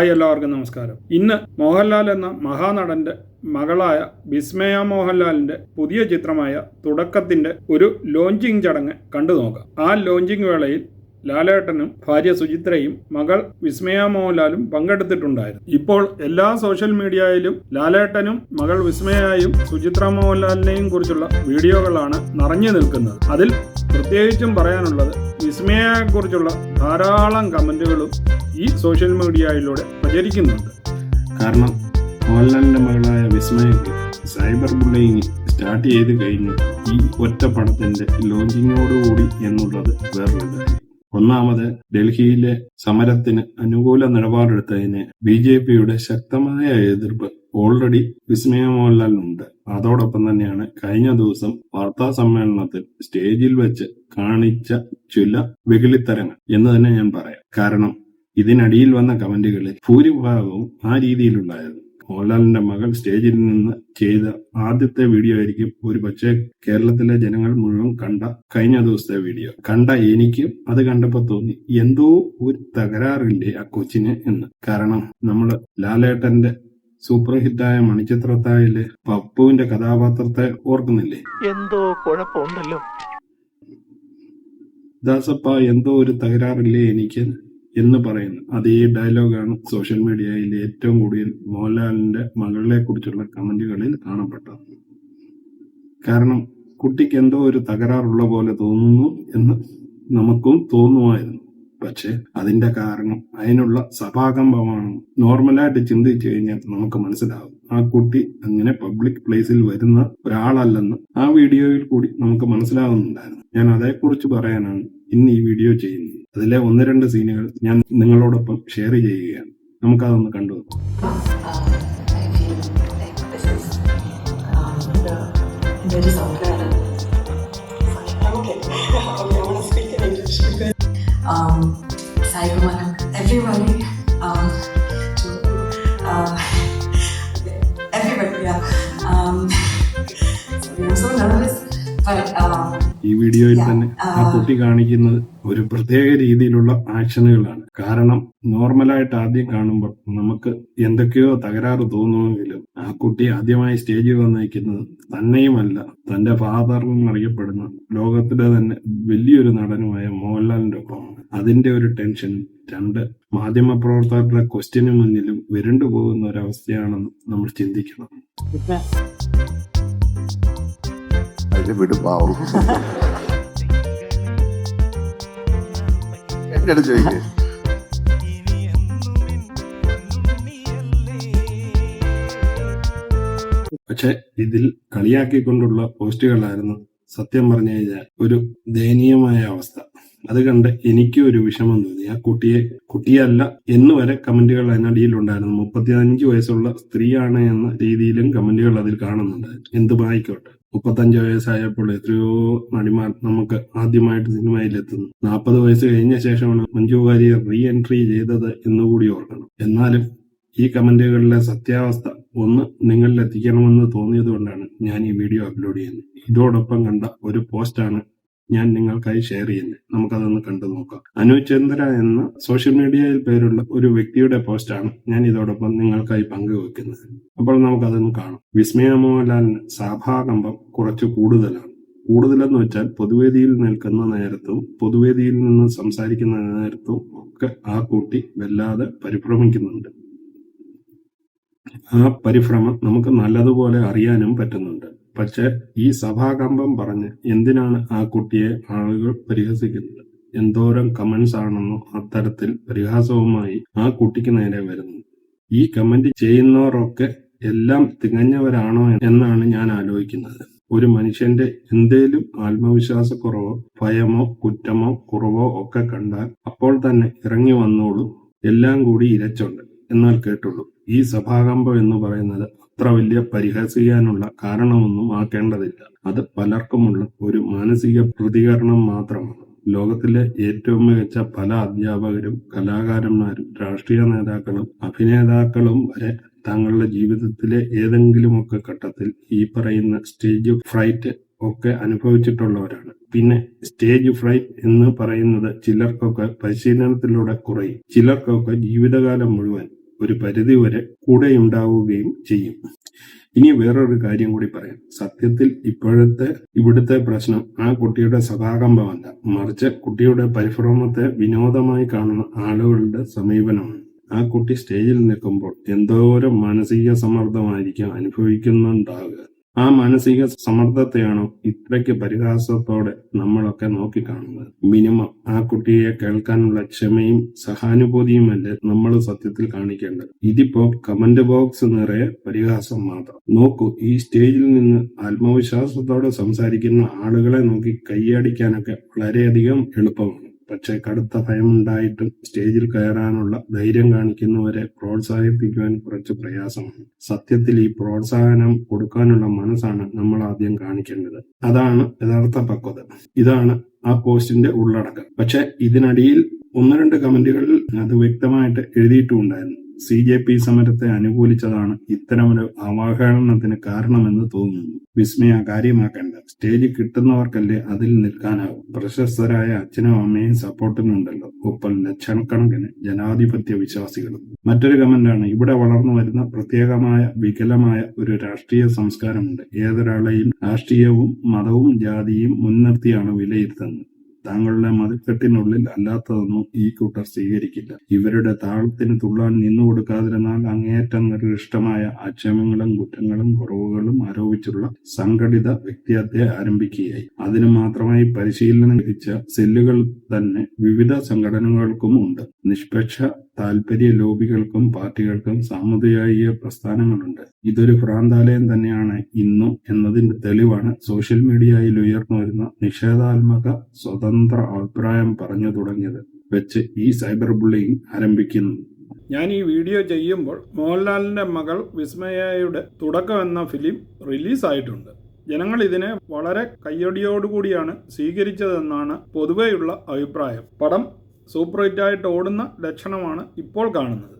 Hi, എല്ലാവർക്കും നമസ്കാരം. ഇന്ന് മോഹൻലാൽ എന്ന മഹാനടന്റെ മകളായ വിസ്മയ മോഹൻലാലിന്റെ പുതിയ ചിത്രമായ തുടക്കത്തിന്റെ ഒരു ലോഞ്ചിങ് ചടങ്ങ് കണ്ടു നോക്കാം. ആ ലോഞ്ചിങ് വേളയിൽ ലാലേട്ടനും ഭാര്യ സുചിത്രയും മകൾ വിസ്മയ മോഹൻലാലും പങ്കെടുത്തിട്ടുണ്ടായിരുന്നു. ഇപ്പോൾ എല്ലാ സോഷ്യൽ മീഡിയയിലും ലാലേട്ടനും മകൾ വിസ്മയയും സുചിത്ര മോഹൻലാലിനെയും കുറിച്ചുള്ള വീഡിയോകളാണ് നിറഞ്ഞു നിൽക്കുന്നത്. അതിൽ പ്രത്യേകിച്ചും പറയാനുള്ളത് വിസ്മയയെക്കുറിച്ചുള്ള ധാരാളം കമന്റുകളും ഈ സോഷ്യൽ മീഡിയയിലൂടെ പ്രചരിക്കുന്നുണ്ട്. കാരണം മോഹൻലാലിന്റെ മകളായ വിസ്മയക്ക് സൈബർ ബുള്ളിങ് സ്റ്റാർട്ട് ചെയ്ത് കഴിഞ്ഞു ഈ ഒറ്റ പടത്തിന്റെ ലോഞ്ചിങ്ങോടുകൂടി എന്നുള്ളത് വേറൊരു കാര്യം. ഒന്നാമത്, ഡൽഹിയിലെ സമരത്തിന് അനുകൂല നിലപാടെടുത്തതിന് BJPയുടെ ശക്തമായ എതിർപ്പ് ഓൾറെഡി വിസ്മയ മോഹൻലാലിനുണ്ട്. അതോടൊപ്പം തന്നെയാണ് കഴിഞ്ഞ ദിവസം വാർത്താ സമ്മേളനത്തിൽ സ്റ്റേജിൽ വെച്ച് കാണിച്ച ചില വെകിളിത്തരങ്ങൾ എന്ന് തന്നെ ഞാൻ പറയാം. കാരണം ഇതിനടിയിൽ വന്ന കമന്റുകളിൽ ഭൂരിഭാഗവും ആ രീതിയിലുണ്ടായിരുന്നു. മോഹൻലാലിന്റെ മകൾ സ്റ്റേജിൽ നിന്ന് ചെയ്ത ആദ്യത്തെ വീഡിയോ ആയിരിക്കും ഒരു പക്ഷേ കേരളത്തിലെ ജനങ്ങൾ മുഴുവൻ കണ്ട കഴിഞ്ഞ ദിവസത്തെ വീഡിയോ. കണ്ട എനിക്കും അത് കണ്ടപ്പോൾ തോന്നി, എന്തോ ഒരു തകരാറില്ലേ ആ കൊച്ചിന് എന്ന്. കാരണം നമ്മള് ലാലേട്ടന്റെ സൂപ്പർ ഹിറ്റായ മണിച്ചിത്രത്താഴിലെ പപ്പുവിന്റെ കഥാപാത്രത്തെ ഓർക്കുന്നില്ലേ? എന്തോ കുഴപ്പമുണ്ടല്ലോ ദാസപ്പ, എന്തോ ഒരു തകരാറില്ലേ എനിക്ക് എന്ന് പറയുന്നു. അതേ ഡയലോഗാണ് സോഷ്യൽ മീഡിയയിൽ ഏറ്റവും കൂടുതൽ മോഹൻലാലിന്റെ മകളെ കുറിച്ചുള്ള കമന്റുകളിൽ കാണപ്പെട്ടത്. കാരണം കുട്ടിക്ക് എന്തോ ഒരു തകരാറുള്ള പോലെ തോന്നുന്നു എന്ന് നമുക്കും തോന്നുമായിരുന്നു. പക്ഷെ അതിന്റെ കാരണം അതിനുള്ള സഭാകമ്പമാണ്. നോർമലായിട്ട് ചിന്തിച്ചു കഴിഞ്ഞാൽ നമുക്ക് മനസ്സിലാവും ആ കുട്ടി അങ്ങനെ പബ്ലിക് പ്ലേസിൽ വരുന്ന ഒരാളല്ലെന്ന് ആ വീഡിയോയിൽ കൂടി നമുക്ക് മനസ്സിലാവുന്നുണ്ടായിരുന്നു. ഞാൻ അതേക്കുറിച്ച് പറയാനാണ് ഇന്ന് ഈ വീഡിയോ ചെയ്യുന്നത്. അതിലെ 1-2 സീനുകൾ ഞാൻ നിങ്ങളോടൊപ്പം ഷെയർ ചെയ്യുകയാണ്. നമുക്കതൊന്ന് കണ്ടു നോക്കാം. Everybody, yeah. I'm so nervous, but ഈ വീഡിയോയിൽ തന്നെ ആ കുട്ടി കാണിക്കുന്നത് ഒരു പ്രത്യേക രീതിയിലുള്ള ആക്ഷനുകളാണ്. കാരണം നോർമലായിട്ട് ആദ്യം കാണുമ്പോൾ നമുക്ക് എന്തൊക്കെയോ തകരാറ് തോന്നുമെങ്കിലും ആ കുട്ടി ആദ്യമായി സ്റ്റേജിൽ വന്നിരിക്കുന്നത് തന്നെയുമല്ല, തന്റെ ഫാദറിനും അറിയപ്പെടുന്ന ലോകത്തിലെ തന്നെ വലിയൊരു നടനുമായ മോഹൻലാലിന്റെ ഒപ്പമാണ്. അതിന്റെ ഒരു ടെൻഷനും 2 മാധ്യമപ്രവർത്തകരുടെ ക്വസ്റ്റ്യന് മുന്നിലും വിരണ്ടു പോകുന്ന ഒരവസ്ഥയാണെന്ന് നമ്മൾ ചിന്തിക്കണം. പക്ഷെ ഇതിൽ കളിയാക്കിക്കൊണ്ടുള്ള പോസ്റ്റുകളായിരുന്നു സത്യം പറഞ്ഞു കഴിഞ്ഞാൽ ഒരു ദയനീയമായ അവസ്ഥ. അത് കണ്ട് എനിക്കും ഒരു വിഷമം തോന്നി. ആ കുട്ടിയല്ല എന്ന് വരെ കമന്റുകൾ അതിനടിയിലുണ്ടായിരുന്നു. 35 വയസ്സുള്ള സ്ത്രീയാണ് എന്ന രീതിയിലും കമന്റുകൾ അതിൽ കാണുന്നുണ്ടായിരുന്നു. എന്തുമായിക്കോട്ടെ, 35 വയസ്സായപ്പോൾ എത്രയോ നടിമാർ നമുക്ക് ആദ്യമായിട്ട് സിനിമയിലെത്തുന്നു. 40 വയസ്സ് കഴിഞ്ഞ ശേഷമാണ് മഞ്ജു വാര്യർ റീ എൻട്രി ചെയ്തത് എന്നുകൂടി ഓർക്കണം. എന്നാലും ഈ കമന്റുകളിലെ സത്യാവസ്ഥ ഒന്ന് നിങ്ങളിൽ എത്തിക്കണമെന്ന് തോന്നിയത് കൊണ്ടാണ് ഞാൻ ഈ വീഡിയോ അപ്ലോഡ് ചെയ്യുന്നത്. ഇതോടൊപ്പം കണ്ട ഒരു പോസ്റ്റാണ് ഞാൻ നിങ്ങൾക്കായി ഷെയർ ചെയ്യുന്നത്. നമുക്കതൊന്ന് കണ്ടു നോക്കാം. അനുചന്ദ്ര എന്ന സോഷ്യൽ മീഡിയയിൽ പേരുള്ള ഒരു വ്യക്തിയുടെ പോസ്റ്റാണ് ഞാൻ ഇതോടൊപ്പം നിങ്ങൾക്കായി പങ്കുവെക്കുന്നത്. അപ്പോൾ നമുക്കതൊന്ന് കാണാം. വിസ്മയ മോഹൻലാലിന് സഭാകമ്പം കുറച്ച് കൂടുതലെന്ന് വെച്ചാൽ പൊതുവേദിയിൽ നിൽക്കുന്ന നേരത്തും പൊതുവേദിയിൽ നിന്ന് സംസാരിക്കുന്ന നേരത്തും ഒക്കെ ആ കുട്ടി വല്ലാതെ പരിഭ്രമിക്കുന്നുണ്ട്. ആ പരിഭ്രമം നമുക്ക് നല്ലതുപോലെ അറിയാനും പറ്റുന്നുണ്ട്. പക്ഷെ ഈ സഭാകമ്പം പറഞ്ഞ് എന്തിനാണ് ആ കുട്ടിയെ ആളുകൾ പരിഹസിക്കുന്നത്? എന്തോരം കമന്റ്സ് ആണെന്നോ അത്തരത്തിൽ പരിഹാസവുമായി ആ കുട്ടിക്ക് നേരെ വരുന്നു. ഈ കമന്റ് ചെയ്യുന്നവരൊക്കെ എല്ലാം തികഞ്ഞവരാണോ എന്നാണ് ഞാൻ ആലോചിക്കുന്നത്. ഒരു മനുഷ്യന്റെ എന്തേലും ആത്മവിശ്വാസക്കുറവോ ഭയമോ കുറ്റമോ കുറവോ ഒക്കെ കണ്ടാൽ അപ്പോൾ തന്നെ ഇറങ്ങി വന്നോളൂ, എല്ലാം കൂടി ഇരച്ചുണ്ട് എന്നാൽ കേട്ടുള്ളൂ. ഈ സഭാകമ്പം എന്ന് പറയുന്നത് അത്ര വലിയ പരിഹസിക്കാനുള്ള കാരണമൊന്നും ആക്കേണ്ടതില്ല. അത് പലർക്കുമുള്ള ഒരു മാനസിക പ്രതികരണം മാത്രമാണ്. ലോകത്തിലെ ഏറ്റവും മികച്ച പല അധ്യാപകരും കലാകാരന്മാരും രാഷ്ട്രീയ നേതാക്കളും അഭിനേതാക്കളും വരെ തങ്ങളുടെ ജീവിതത്തിലെ ഏതെങ്കിലുമൊക്കെ ഘട്ടത്തിൽ ഈ പറയുന്ന സ്റ്റേജ് ഫ്രൈറ്റ് ഒക്കെ അനുഭവിച്ചിട്ടുള്ളവരാണ്. പിന്നെ സ്റ്റേജ് ഫ്രൈറ്റ് എന്ന് പറയുന്നത് ചിലർക്കൊക്കെ പരിശീലനത്തിലൂടെ കുറയും, ചിലർക്കൊക്കെ ജീവിതകാലം മുഴുവൻ ഒരു പരിധിവരെ കൂടെയുണ്ടാവുകയും ചെയ്യും. ഇനി വേറൊരു കാര്യം കൂടി പറയാം. സത്യത്തിൽ ഇവിടുത്തെ പ്രശ്നം ആ കുട്ടിയുടെ സഭാകമ്പമല്ല, മറിച്ച് കുട്ടിയുടെ പരിഭ്രമത്തെ വിനോദമായി കാണുന്ന ആളുകളുടെ സമീപനമാണ്. ആ കുട്ടി സ്റ്റേജിൽ നിൽക്കുമ്പോൾ എന്തോരം മാനസിക സമ്മർദ്ദമായിരിക്കും അനുഭവിക്കുന്നുണ്ടാവുക. ആ മാനസിക സമ്മർദ്ദത്തെയാണോ ഇത്രയ്ക്ക് പരിഹാസത്തോടെ നമ്മളൊക്കെ നോക്കിക്കാണുന്നത്? മിനിമം ആ കുട്ടിയെ കേൾക്കാനുള്ള ക്ഷമയും സഹാനുഭൂതിയുമല്ലേ നമ്മൾ സത്യത്തിൽ കാണിക്കേണ്ടത്. ഇതിപ്പോ കമന്റ് ബോക്സ് നിറയെ പരിഹാസം മാത്രം. നോക്കൂ, ഈ സ്റ്റേജിൽ നിന്ന് ആത്മവിശ്വാസത്തോടെ സംസാരിക്കുന്ന ആളുകളെ നോക്കി കൈയടിക്കാനൊക്കെ വളരെയധികം എളുപ്പമാണ്. പക്ഷെ കടുത്ത ഭയമുണ്ടായിട്ടും സ്റ്റേജിൽ കയറാനുള്ള ധൈര്യം കാണിക്കുന്നവരെ പ്രോത്സാഹിപ്പിക്കുവാൻ കുറച്ച് പ്രയാസമാണ്. സത്യത്തിൽ ഈ പ്രോത്സാഹനം കൊടുക്കാനുള്ള മനസ്സാണ് നമ്മൾ ആദ്യം കാണിക്കേണ്ടത്. അതാണ് യഥാർത്ഥ പക്വത. ഇതാണ് ആ പോസ്റ്റിന്റെ ഉള്ളടക്കം. പക്ഷെ ഇതിനടിയിൽ 1-2 കമന്റുകളിൽ അത് വ്യക്തമായിട്ട് എഴുതിയിട്ടുണ്ടായിരുന്നു. CJP സമരത്തെ അനുകൂലിച്ചതാണ് ഇത്തരമൊരു അവഹേളനത്തിന് കാരണമെന്ന് തോന്നുന്നു. വിസ്മയ കാര്യമാക്കേണ്ട. സ്റ്റേജ് കിട്ടുന്നവർക്കല്ലേ അതിൽ നിൽക്കാനാവും. പ്രശസ്തരായ അച്ഛനും അമ്മയും സപ്പോർട്ടിനുണ്ടല്ലോ, ഒപ്പം ലക്ഷക്കണക്കിന് ജനാധിപത്യ വിശ്വാസികളും. മറ്റൊരു കമന്റാണ്, ഇവിടെ വളർന്നു വരുന്ന പ്രത്യേകമായ വികലമായ ഒരു രാഷ്ട്രീയ സംസ്കാരമുണ്ട്. ഏതൊരാളെയും രാഷ്ട്രീയവും മതവും ജാതിയും മുൻനിർത്തിയാണ് വിലയിരുത്തുന്നത്. താങ്കളുടെ മതിൽക്കെട്ടിനുള്ളിൽ അല്ലാത്തതൊന്നും ഈ കൂട്ടർ സ്വീകരിക്കില്ല. ഇവരുടെ താളത്തിന് തുള്ളാൻ നിന്നു കൊടുക്കാതിരുന്നാൽ അങ്ങേയറ്റം നിർദ്ദിഷ്ടമായ ആക്ഷേപങ്ങളും കുറ്റങ്ങളും കുറവുകളും ആരോപിച്ചുള്ള സംഘടിത വ്യക്തിഹത്യ ആരംഭിക്കുകയായി. അതിനു മാത്രമായി പരിശീലനം ലഭിച്ച സെല്ലുകൾ തന്നെ വിവിധ സംഘടനകൾക്കും ഉണ്ട്. നിഷ്പക്ഷ താൽപര്യ ലോബികൾക്കും പാർട്ടികൾക്കും സാമുദായിക പ്രസ്ഥാനങ്ങളുണ്ട്. ഇതൊരു ഭ്രാന്താലയം തന്നെയാണ് ഇന്നും എന്നതിന്റെ തെളിവാണ് സോഷ്യൽ മീഡിയയിൽ ഉയർന്നു വരുന്ന നിഷേധാത്മക സ്വതന്ത്ര അഭിപ്രായം പറഞ്ഞു തുടങ്ങിയത് വെച്ച് ഈ സൈബർ ബുള്ളിങ് ആരംഭിക്കുന്നു. ഞാൻ ഈ വീഡിയോ ചെയ്യുമ്പോൾ മോഹൻലാലിന്റെ മകൾ വിസ്മയയുടെ തുടക്കം എന്ന ഫിലിം റിലീസായിട്ടുണ്ട്. ജനങ്ങൾ ഇതിനെ വളരെ കയ്യടിയോടുകൂടിയാണ് സ്വീകരിച്ചതെന്നാണ് പൊതുവെയുള്ള അഭിപ്രായം. പടം സൂപ്പർ ഹിറ്റായിട്ട് ഓടുന്ന ലക്ഷണമാണ് ഇപ്പോൾ കാണുന്നത്.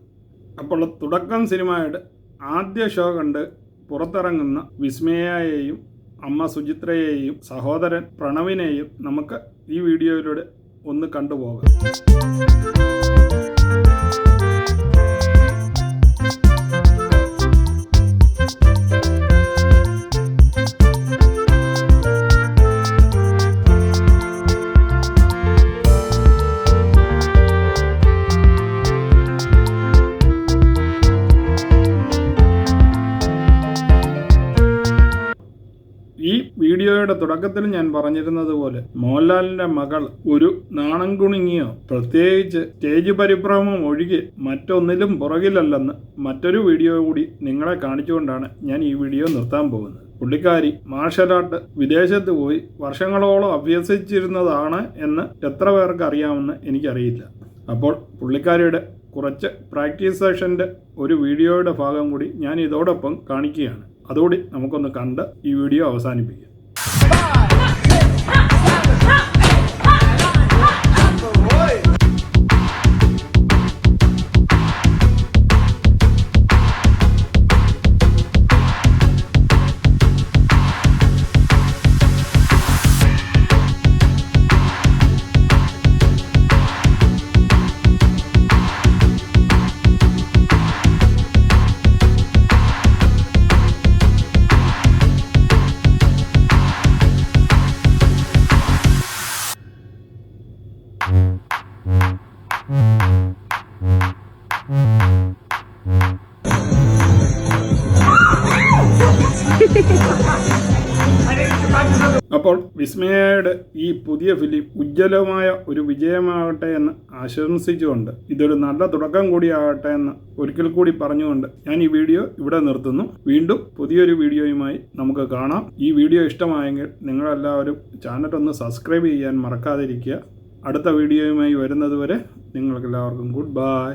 അപ്പോൾ തുടക്കം സിനിമയുടെ ആദ്യ ഷോ കണ്ട് പുറത്തിറങ്ങുന്ന വിസ്മയയെയും അമ്മ സുചിത്രയെയും സഹോദരൻ പ്രണവിനെയും നമുക്ക് ഈ വീഡിയോയിലൂടെ ഒന്ന് കണ്ടുപോകാം. ഈ വീഡിയോയുടെ തുടക്കത്തിൽ ഞാൻ പറഞ്ഞിരുന്നത് പോലെ മോഹൻലാലിന്റെ മകൾ ഒരു നാണം കുണുങ്ങിയോ പ്രത്യേകിച്ച് സ്റ്റേജ് പരിഭ്രമം ഒഴികെ മറ്റൊന്നിലും പുറകിലല്ലെന്ന് മറ്റൊരു വീഡിയോ കൂടി നിങ്ങളെ കാണിച്ചുകൊണ്ടാണ് ഞാൻ ഈ വീഡിയോ നിർത്താൻ പോകുന്നത്. പുള്ളിക്കാരി മാർഷൽ ആർട്ട് വിദേശത്ത് പോയി വർഷങ്ങളോളം അഭ്യസിച്ചിരുന്നതാണ് എന്ന് എത്ര പേർക്ക് അറിയാമെന്ന് എനിക്കറിയില്ല. അപ്പോൾ പുള്ളിക്കാരിയുടെ കുറച്ച് പ്രാക്ടീസ് സെഷൻ്റെ ഒരു വീഡിയോയുടെ ഭാഗം കൂടി ഞാൻ ഇതോടൊപ്പം കാണിക്കുകയാണ്. അതോടെ നമുക്കൊന്ന് കണ്ട് ഈ വീഡിയോ അവസാനിപ്പിക്കാം. അപ്പോൾ വിസ്മയയുടെ ഈ പുതിയ ഫിലിം ഉജ്ജ്വലമായ ഒരു വിജയമാകട്ടെ എന്ന് ആശംസിച്ചുകൊണ്ട് ഇതൊരു നല്ല തുടക്കം കൂടിയാകട്ടെ എന്ന് ഒരിക്കൽ കൂടി പറഞ്ഞുകൊണ്ട് ഞാൻ ഈ വീഡിയോ ഇവിടെ നിർത്തുന്നു. വീണ്ടും പുതിയൊരു വീഡിയോയുമായി നമുക്ക് കാണാം. ഈ വീഡിയോ ഇഷ്ടമായെങ്കിൽ നിങ്ങളെല്ലാവരും ചാനൽ ഒന്ന് സബ്സ്ക്രൈബ് ചെയ്യാൻ മറക്കാതിരിക്കുക. അടുത്ത വീഡിയോയുമായി വരുന്നത് വരെ നിങ്ങൾക്കെല്ലാവർക്കും ഗുഡ് ബൈ.